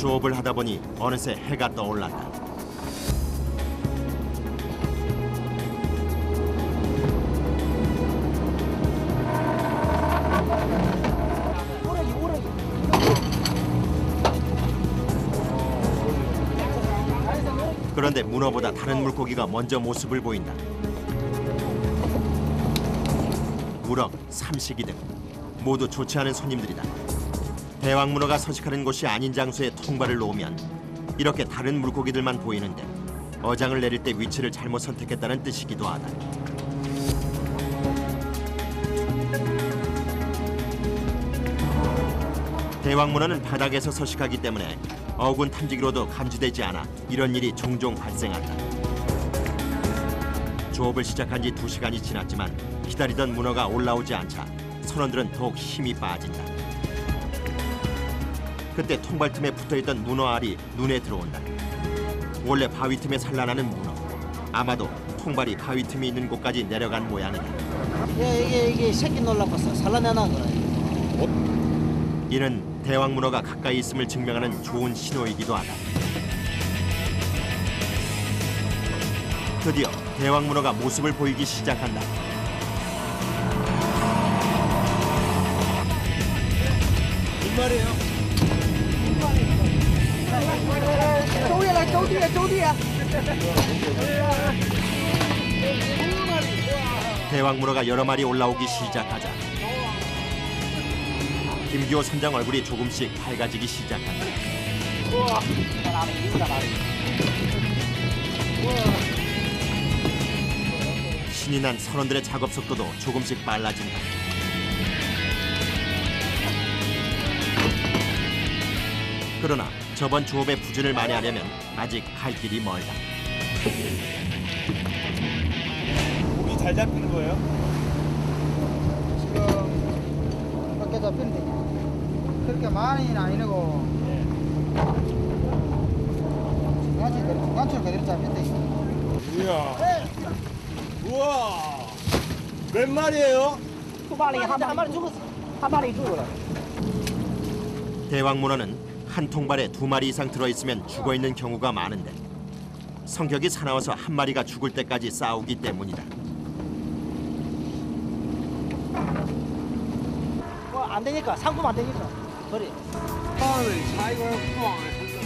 조업을 하다 보니 어느새 해가 떠올랐다. 그런데 문어보다 다른 물고기가 먼저 모습을 보인다. 우럭, 삼식이 등 모두 좋지 않은 손님들이다. 대왕문어가 서식하는 곳이 아닌 장소에 통발을 놓으면 이렇게 다른 물고기들만 보이는데 어장을 내릴 때 위치를 잘못 선택했다는 뜻이기도 하다. 대왕문어는 바닥에서 서식하기 때문에 어군 탐지기로도 감지되지 않아 이런 일이 종종 발생한다. 조업을 시작한 지 2시간이 지났지만 기다리던 문어가 올라오지 않자 선원들은 더욱 힘이 빠진다. 그때 통발 틈에 붙어있던 문어 알이 눈에 들어온다. 원래 바위 틈에 산란하는 문어. 아마도 통발이 바위 틈이 있는 곳까지 내려간 모양이다. 이게 새끼 놀라봤어. 산란해놔 그래. 이는 대왕문어가 가까이 있음을 증명하는 좋은 신호이기도 하다. 드디어 대왕문어가 모습을 보이기 시작한다. 몇 마리예요? 대왕문어가 여러 마리 올라오기 시작하자 김기호 선장 얼굴이 조금씩 밝아지기 시작한다. 신이 난 선원들의 작업 속도도 조금씩 빨라진다. 그러나 저번 조업의 부진을 만회하려면 아직 갈 길이 멀다. 고기 잘 잡히는 거예요? 지금 밖에 잡히는데 그렇게 많이는 아니고 중간치로 그대로 잡힌대. 이야. 우와. 몇 마리예요? 한 마리 죽었어. 한 마리 죽어라. 대왕문어는 한 통발에 2마리 이상 들어있으면 죽어있는 경우가 많은데 성격이 사나워서 한 마리가 죽을 때까지 싸우기 때문이다. 안 되니까 상품 안 되니까 버리.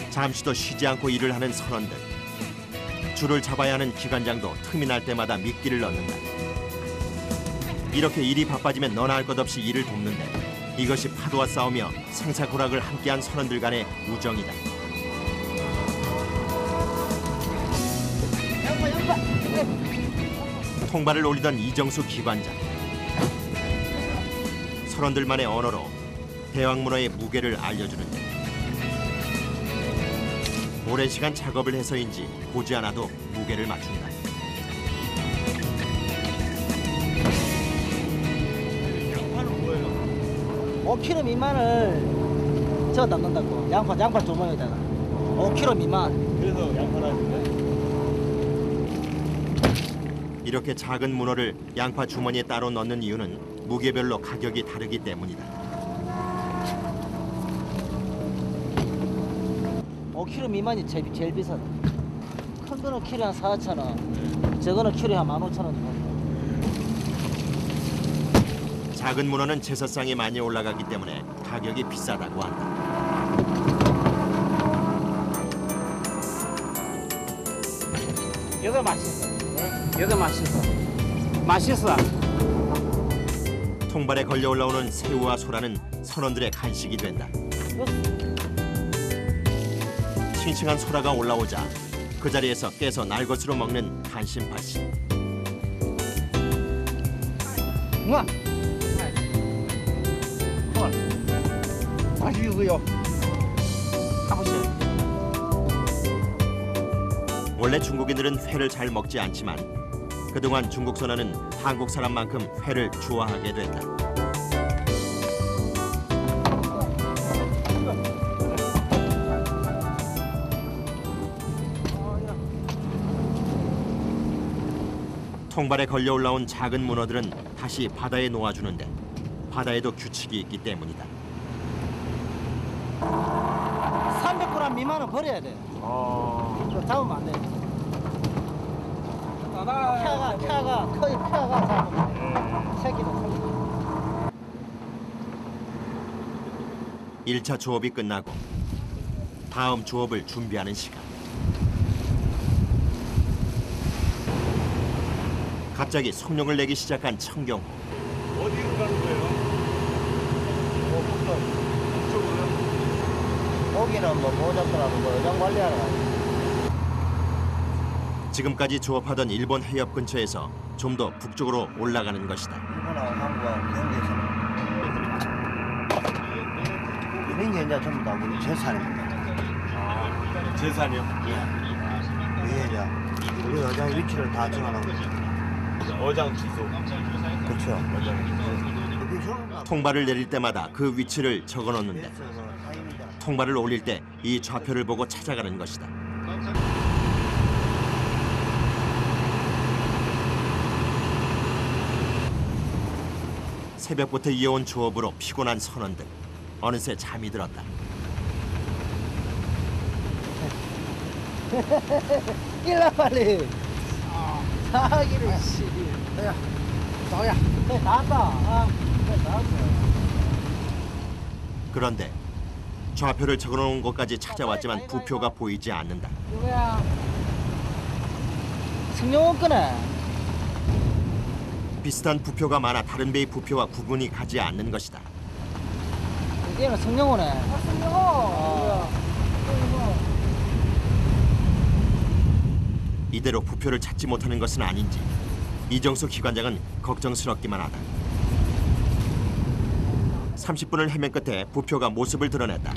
잠시도 쉬지 않고 일을 하는 선원들. 줄을 잡아야 하는 기관장도 틈이 날 때마다 미끼를 넣는다. 이렇게 일이 바빠지면 너나 할 것 없이 일을 돕는데 이것이 파도와 싸우며 생사고락을 함께한 선원들 간의 우정이다. 통발을 올리던 이정수 기관장. 선원들만의 언어로 대왕문어의 무게를 알려주는데 오랜 시간 작업을 해서인지 보지 않아도 무게를 맞춘다. 양파는 뭐예요? 5kg 미만을 저 담는다고. 양파 조명에다가 5kg 미만. 그래서 양파라는데? 이렇게 작은 문어를 양파 주머니에 따로 넣는 이유는 무게별로 가격이 다르기 때문이다. 5kg 미만이 제일 비싸다. 큰 거는 키로에 한 4,000원, 저거는 키로에 한 15,000원 정도. 작은 문어는 제사상에 많이 올라가기 때문에 가격이 비싸다고 한다. 이거 맛있어. 이거 맛있어. 맛있어. 통발에 걸려 올라오는 새우와 소라는 선원들의 간식이 된다. 싱싱한 소라가 올라오자 그 자리에서 깨서 날것으로 먹는 간신파씨. 우와. 맛있어요. 가보시죠. 원래 중국인들은 회를 잘 먹지 않지만 그동안 중국 선원은 한국 사람만큼 회를 좋아하게 됐다. 통발에 걸려 올라온 작은 문어들은 다시 바다에 놓아주는데 바다에도 규칙이 있기 때문이다. 300g 미만은 버려야 돼. 아. 그거 잡으면 안 돼. 펴가 거의 펴가 잡으면 돼. 새끼는 살려. 1차 조업이 끝나고 다음 조업을 준비하는 시간. 갑자기 속력을 내기 시작한 청경호. 어디로 가는 거예요? 고기는 뭐 모자더라도 뭐 여장 관리하러 가요. 지금까지 조업하던 일본 해협 근처에서 좀 더 북쪽으로 올라가는 것이다. 일본하고 한국하고 경계에서는 이런 게 이제 전부 다 우리 재산입니다. 아, 재산이요? 이게 이제 우리 여장의 위치를 다 정하는 거죠. 어장 취소. 그렇죠. 어장. 통발을 내릴 때마다 그 위치를 적어놓는데 통발을 올릴 때 이 좌표를 보고 찾아가는 것이다. 새벽부터 이어온 조업으로 피곤한 선원들. 어느새 잠이 들었다. 일라 빨리. 사기를 씨. 야, 나야. 나왔다. 나왔어. 그런데 좌표를 적어놓은 곳까지 찾아왔지만 부표가 보이지 않는다. 누구야? 승용원 끄네. 비슷한 부표가 많아 다른 배의 부표와 구분이 가지 않는 것이다. 얘는 승용호네. 승용호. 이대로 부표를 찾지 못하는 것은 아닌지 이정수 기관장은 걱정스럽기만 하다. 30분을 헤맨 끝에 부표가 모습을 드러냈다.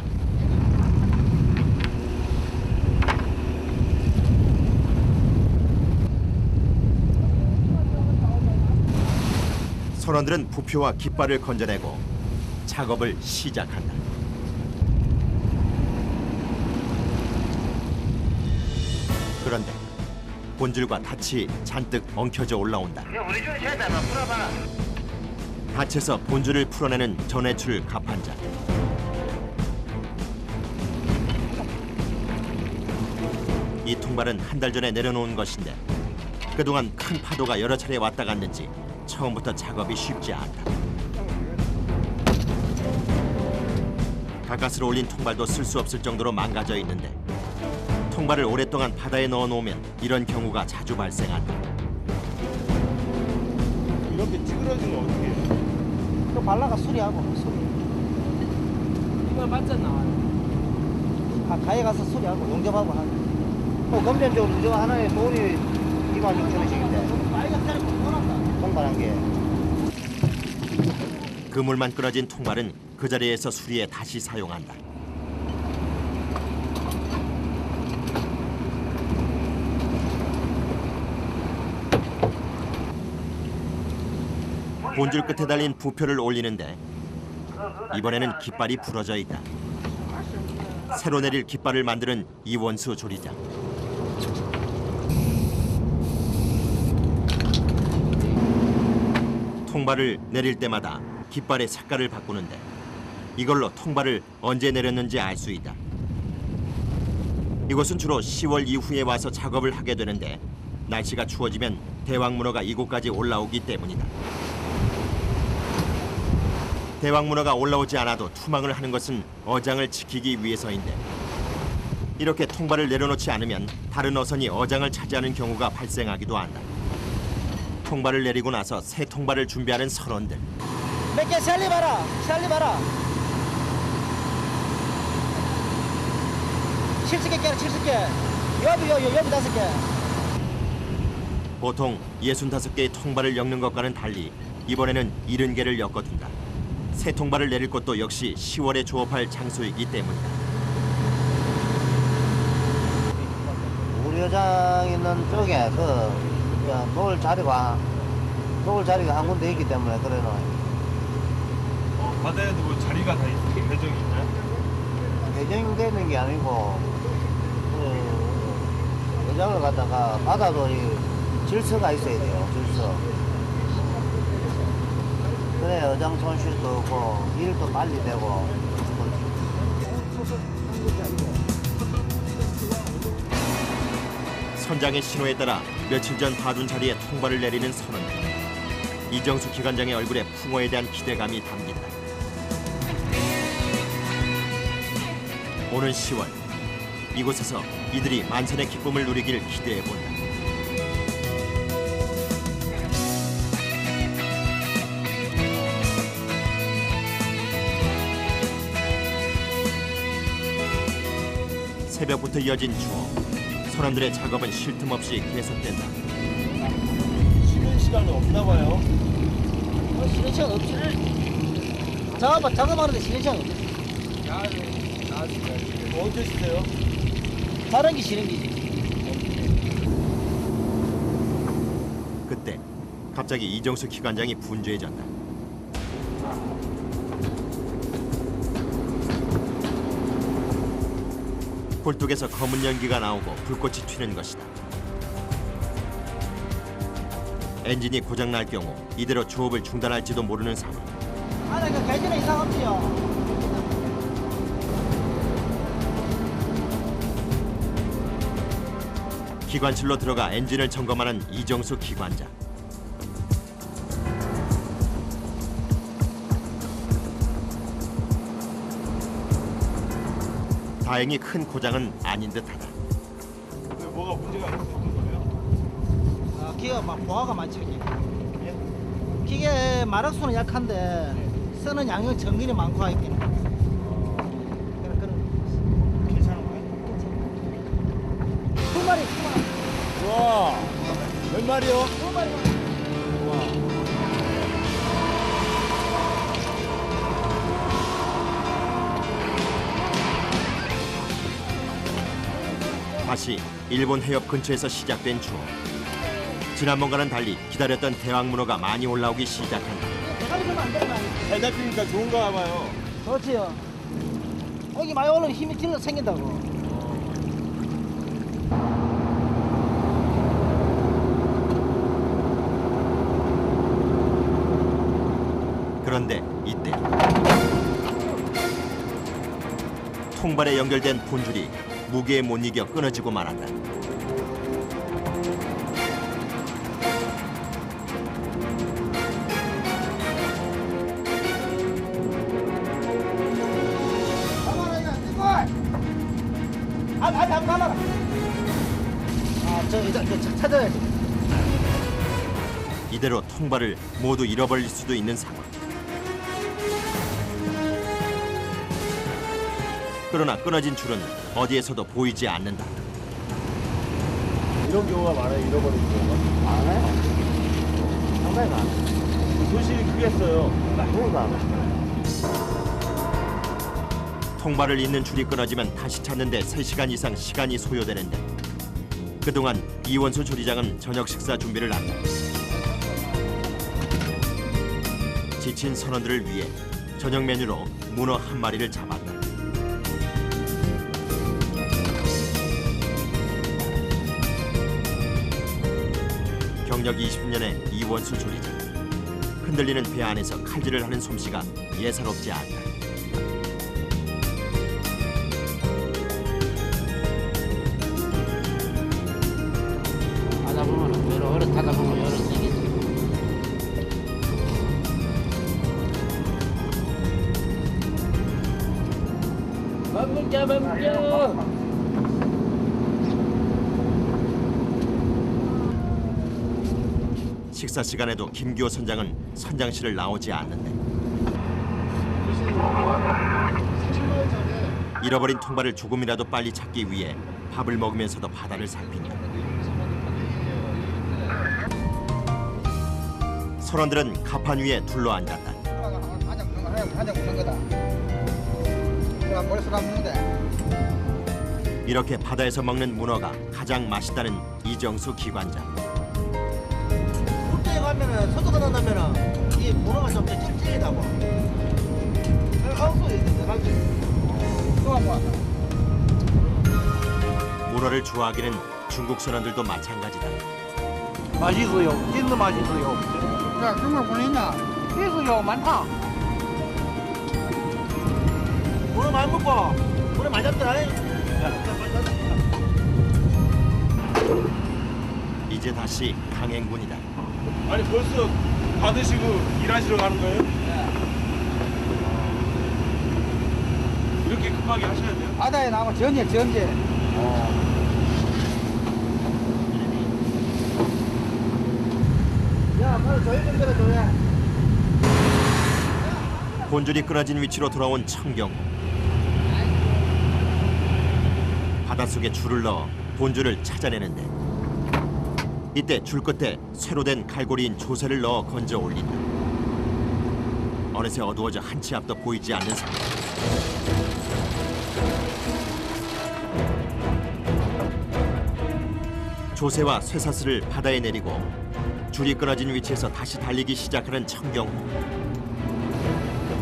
선원들은 부표와 깃발을 건져내고 작업을 시작한다. 그런데 본줄과 닻이 잔뜩 엉켜져 올라온다. 우리 중에 제일 잘 풀어봐라. 닻에서 본줄을 풀어내는 전해줄 갑판자. 이 통발은 한 달 전에 내려놓은 것인데 그동안 큰 파도가 여러 차례 왔다 갔는지 처음부터 작업이 쉽지 않다. 가까스로 올린 통발도 쓸 수 없을 정도로 망가져 있는데 통발을 오랫동안 바다에 넣어놓으면 이런 경우가 자주 발생한다. 이렇게 찌그러지면 어떻게 해요? 그 발라가 수리하고 수리. 이걸 맞잖아. 가에 가서 수리하고 용접하고 하고. 금전적으로 이거 하나에 돈이 26,000원씩인데. 빨갛다는 거 원한다. 통발한 게. 그물만 끊어진 통발은 그 자리에서 수리해 다시 사용한다. 본줄 끝에 달린 부표를 올리는데 이번에는 깃발이 부러져 있다. 새로 내릴 깃발을 만드는 이원수 조리장. 통발을 내릴 때마다 깃발의 색깔을 바꾸는데 이걸로 통발을 언제 내렸는지 알 수 있다. 이곳은 주로 10월 이후에 와서 작업을 하게 되는데 날씨가 추워지면 대왕문어가 이곳까지 올라오기 때문이다. 대왕문어가 올라오지 않아도 투망을 하는 것은 어장을 지키기 위해서인데 이렇게 통발을 내려놓지 않으면 다른 어선이 어장을 차지하는 경우가 발생하기도 한다. 통발을 내리고 나서 새 통발을 준비하는 선원들. 몇 개 살리봐라. 살리봐라. 70개 깨라 70개. 여비 5개. 보통 65개의 통발을 엮는 것과는 달리 이번에는 70개를 엮어둔다. 새 통발을 내릴 곳도 역시 10월에 조업할 장소이기 때문이다. 우리 여장 있는 쪽에 놓을 자리가 한 군데 있기 때문에 그래는 바다에도 뭐 자리가 다 있어요? 배정이 있나요? 배정되는 게 아니고 여장을 갖다가 바다도 질서가 있어야 돼요. 질서. 그래 여장 손실도 없고 일도 빨리 되고. 선장의 신호에 따라 며칠 전 봐둔 자리에 통발을 내리는 선원들. 이정수 기관장의 얼굴에 풍어에 대한 기대감이 담긴다. 오는 10월 이곳에서 이들이 만찬의 기쁨을 누리길 기대해본다. 새벽부터 이어진 추억. 선원들의 작업은 쉴 틈 없이 계속된다. 쉬는 시간이 없나 봐요. 쉬는 시간 없지. 작업하는데 쉬는 시간 없지. 언제 쉬세요? 다른 게 쉬는 기지. 그때 갑자기 이정수 기관장이 분주해졌다. 굴뚝에서 검은 연기가 나오고 불꽃이 튀는 것이다. 엔진이 고장날 경우 이대로 조업을 중단할지도 모르는 상황. 안에 그 개진에 이상 없지요. 기관실로 들어가 엔진을 점검하는 이정수 기관장. 다행히 큰 고장은 아닌 듯하다. 왜 뭐가 문제가 있었던 거예요? 기가 막 보화가 많죠. 이게. 기계 마력수는 약한데 쓰는 양은 정근이 많고 하있긴. 괜찮은 거예요? 두 마리. 와, 몇 마리요? 두 마리. 다시 일본 해협 근처에서 시작된 추억. 지난번과는 달리 기다렸던 대왕문어가 많이 올라오기 시작한다. 대가리 좀 안 되면 잘 잡히니까 좋은가 봐요. 좋지요. 여기 많이 올라오면 힘이 찔러 생긴다고. 그런데 이때 통발에 연결된 본줄이 무게에 못 이겨 끊어지고 말았다. 한번 가봐라. 저 찾아야지. 이대로 통발을 모두 잃어버릴 수도 있는 상황. 그러나 끊어진 줄은 어디에서도 보이지 않는다. 이런 경우가 많아요. 잃어버린 경우가. 많아요. 상당히 많아. 손실이 크겠어요. 그러니까. 통발을 잇는 줄이 끊어지면 다시 찾는데 3시간 이상 시간이 소요되는데 그동안 이원수 조리장은 저녁 식사 준비를 한다. 지친 선원들을 위해 저녁 메뉴로 문어 한 마리를 잡았다. 경력 20년의 이원수 조리장. 흔들리는 배 안에서 칼질을 하는 솜씨가 예사롭지 않다. 하다 보면 여러 어릇 하다 보면 여러 생기지. 먹자 먹자. 식사 시간에도 김기호 선장은 선장실을 나오지 않는데 잃어버린 통발을 조금이라도 빨리 찾기 위해 밥을 먹으면서도 바다를 살피며 선원들은 갑판 위에 둘러앉았다. 이렇게 바다에서 먹는 문어가 가장 맛있다는 이정수 기관장. 물때에 가면은 소주가 난다면은 이 문어가 좀 찔찔하고. 하우스에 있는데 가지. 문어를 좋아하기는 중국 선원들도 마찬가지다. 맛있어요. 진짜 맛있어요. 야 정말 보냈나? 있어요 많다. 문어 많이 먹고 문어 많이 잡더라. 이제 다시 강행군이다. 아니 벌써 받으시고 일하시러 가는 거예요? 이렇게 급하게 하셔야 돼요? 바다에 나면 전제. 야, 빨리 조회 좀 들어줘야. 본줄이 끊어진 위치로 돌아온 청경호. 바닷속에 줄을 넣어 본줄을 찾아내는데 이때 줄 끝에 쇠로 된 갈고리인 조새를 넣어 건져 올린다. 어느새 어두워져 한치 앞도 보이지 않는 상황. 조새와 쇠사슬을 바다에 내리고 줄이 끊어진 위치에서 다시 달리기 시작하는 청경호.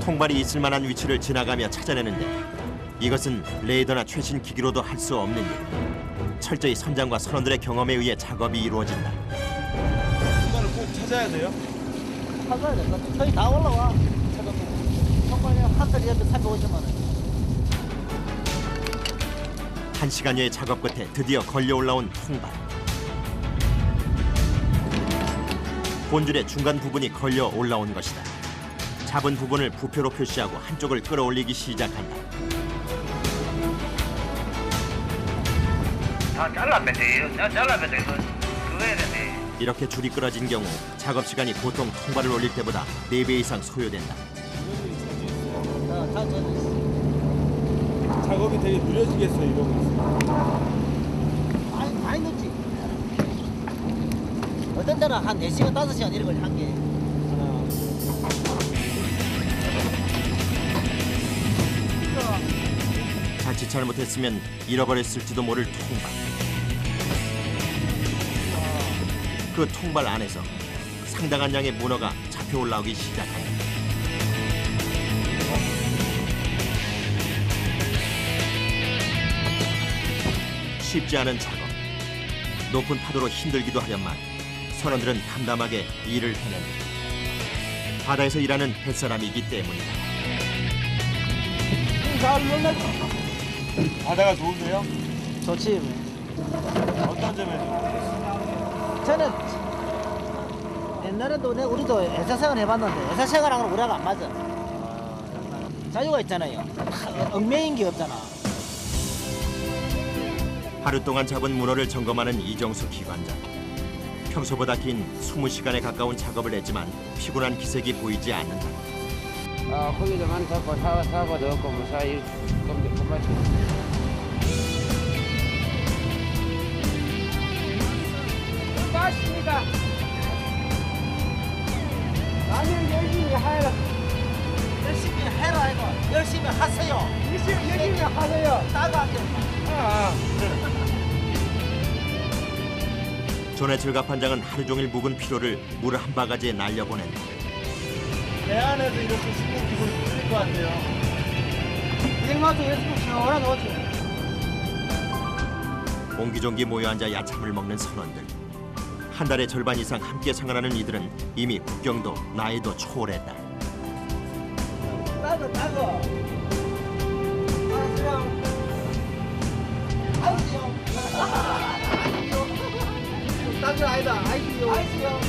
통발이 있을 만한 위치를 지나가며 찾아내는데 이것은 레이더나 최신 기기로도 할 수 없는 일. 철저히 선장과 선원들의 경험에 의해 작업이 이루어진다. 통발을 꼭 찾아야 돼요? 찾아야 될 것 같아. 저희 다 올라와. 찾아보면. 정말 한 달에 350만 원. 1시간여의 작업 끝에 드디어 걸려 올라온 통발. 본줄의 중간 부분이 걸려 올라온 것이다. 잡은 부분을 부표로 표시하고 한쪽을 끌어올리기 시작한다. 다 잘라면 돼요. 잘라면 돼요. 그거 해야 돼. 이렇게 줄이 끊어진 경우 작업 시간이 보통 통발을 올릴 때보다 4배 이상 소요된다. 다 젖어 있어. 작업이 되게 느려지겠어요 이러고 있어요. 많이 늦지. 어떤 데는 한 4시간, 5시간 이런 걸 한 게. 자칫 잘못했으면 잃어버렸을지도 모를 통발. 그 통발 안에서 상당한 양의 문어가 잡혀 올라오기 시작한다. 쉽지 않은 작업. 높은 파도로 힘들기도 하련만 선원들은 담담하게 일을 해낸다. 바다에서 일하는 뱃사람이기 때문이다. 바다가 좋으세요? 좋지. 어떤 점에 좋으세요? 저는 옛날에도 우리도 회사생활 해봤는데 회사생활하고는 우리하고 안 맞아. 자유가 있잖아요. 얽매인 게 없잖아. 하루 동안 잡은 문어를 점검하는 이정수 기관장. 평소보다 긴 20시간에 가까운 작업을 했지만 피곤한 기색이 보이지 않는다. 고기도 많고 사고도 없고 뭐 사이 그만. 맞습니다. 나는 열심히 하라. 열심히 해라 이거. 열심히 하세요. 열심히 하세요. 따가 안 돼. 전해철 갑판장은 하루 종일 묵은 피로를 물 한 바가지에 날려보낸다. 배 안에서 이렇게 씻는 기분이 풀릴 것 같아요. 생마도 열심히 시원하게 오지. 옹기종기 모여 앉아 야참을 먹는 선원들. 한 달의 절반 이상 함께 생활하는 이들은 이미 국경도 나이도 초월했다. 따가. 아이스요. 따가 아니다. 아이스요.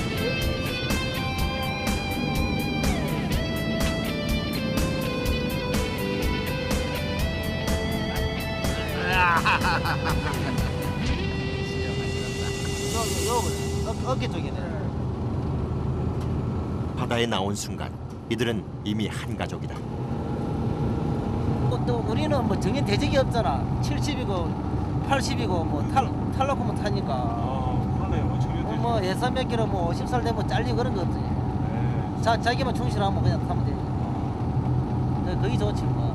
어깨 쪽이네. 바다에 나온 순간 이들은 이미 한 가족이다. 또 우리는 뭐 정인 대적이 없잖아. 70이고 80이고 뭐 탈락하면 타니까. 그러네요. 저기도 뭐 예산 몇 개로 뭐 50살 되면 잘리고 그런 거 없지. 네. 자기만 충실하면 그냥 타면 되지. 그게 좋지 뭐.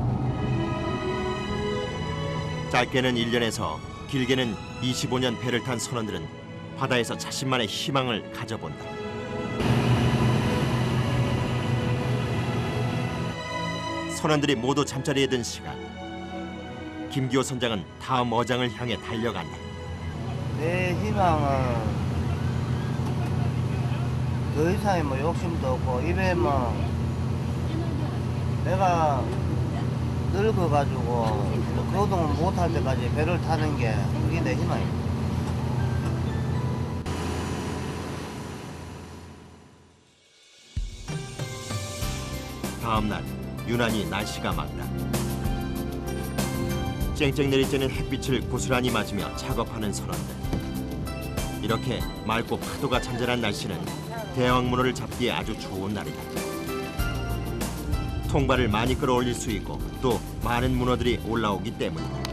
짧게는 1년에서 길게는 25년 배를 탄 선원들은 바다에서 자신만의 희망을 가져본다. 선원들이 모두 잠자리에 든 시간. 김기호 선장은 다음 어장을 향해 달려간다. 내 희망은 더 이상의 뭐 욕심도 없고 입에 뭐 내가 늙어가지고 거동을 못할 때까지 배를 타는 게 그게 내 희망이야. 다음 날 유난히 날씨가 맑다. 쨍쨍 내리쬐는 햇빛을 고스란히 맞으며 작업하는 선원들. 이렇게 맑고 파도가 잔잔한 날씨는 대왕 문어를 잡기에 아주 좋은 날이다. 통발을 많이 끌어올릴 수 있고 또 많은 문어들이 올라오기 때문이다.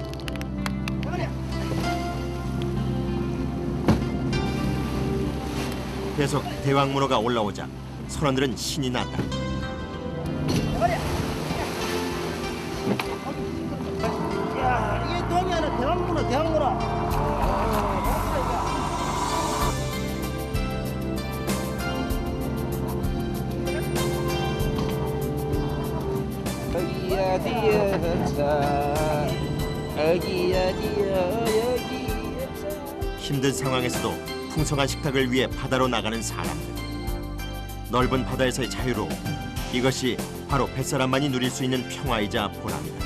계속 대왕 문어가 올라오자 선원들은 신이 났다. 야, 이게 동이 아니라 대왕문어, 대왕문어. 여기야 뒤에서 여기야 뒤에 여기에서. 힘든 상황에서도 풍성한 식탁을 위해 바다로 나가는 사람들. 넓은 바다에서의 자유로 이것이 바로 뱃사람만이 누릴 수 있는 평화이자 보람이다.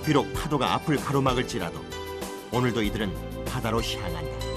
비록 파도가 앞을 가로막을지라도 오늘도 이들은 바다로 향한다.